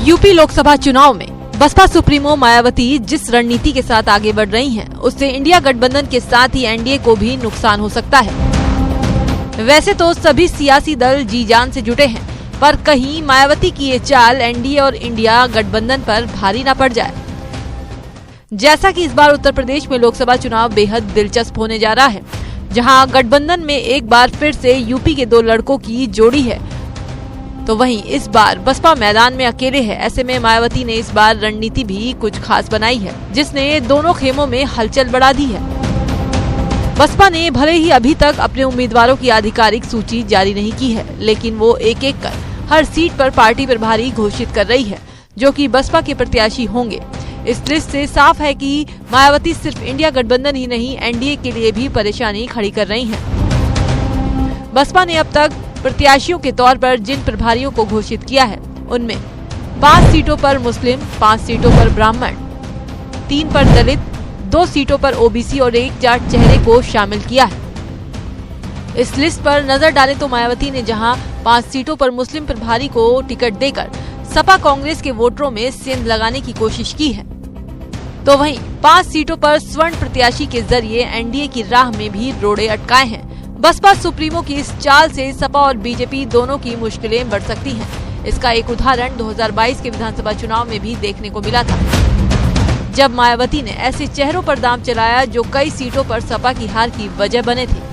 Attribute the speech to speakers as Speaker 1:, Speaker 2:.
Speaker 1: UP Lok Sabha चुनाव में Baspa supremo Mayawati जिस रणनीति के साथ आगे बढ़ रही हैं, उससे इंडिया गठबंधन के साथ ही एनडीए को भी नुकसान हो सकता है। वैसे तो सभी सियासी दल जी जान से जुटे हैं, पर कहीं मायावती की ये चाल एनडीए और इंडिया गठबंधन पर भारी न पड़ जाए। जैसा कि इस बार उत्तर प्रदेश में लोकसभा चुनाव बेहद दिलचस्प होने जा रहा है, जहां गठबंधन में एक बार फिर से यूपी के दो लड़कों की जोड़ी है, तो वहीं इस बार बसपा मैदान में अकेले है। ऐसे में मायावती ने इस बार रणनीति भी कुछ खास बनाई है, जिसने दोनों खेमों में हलचल बढ़ा दी है। बसपा ने भले ही अभी तक अपने उम्मीदवारों की आधिकारिक सूची जारी नहीं की है, लेकिन वो एक एक कर हर सीट पर पार्टी प्रभारी घोषित कर रही है, जो कि बसपा के प्रत्याशी होंगे। इस लिस्ट से साफ है कि मायावती सिर्फ इंडिया गठबंधन ही नहीं, एनडीए के लिए भी परेशानी खड़ी कर रही हैं। बसपा ने अब तक प्रत्याशियों के तौर पर जिन प्रभारियों को घोषित किया है, उनमें 5 सीटों पर मुस्लिम, 5 सीटों पर ब्राह्मण, 3 पर दलित, 2 सीटों पर ओबीसी और 1 जाट चेहरे को शामिल किया है। इस लिस्ट पर नजर डालें तो मायावती ने जहां 5 सीटों पर मुस्लिम प्रभारी को टिकट देकर सपा कांग्रेस के वोटरों में सेंध लगाने की कोशिश की है, तो वहीं 5 सीटों पर स्वर्ण प्रत्याशी के जरिए एनडीए की राह में भी रोड़े अटकाए हैं। बसपा सुप्रीमो की इस चाल से सपा और बीजेपी दोनों की मुश्किलें बढ़ सकती हैं। इसका एक उदाहरण 2022 के विधानसभा चुनाव में भी देखने को मिला था, जब मायावती ने ऐसे चेहरों पर दांव चलाया जो कई सीटों पर सपा की हार की वजह बने थे।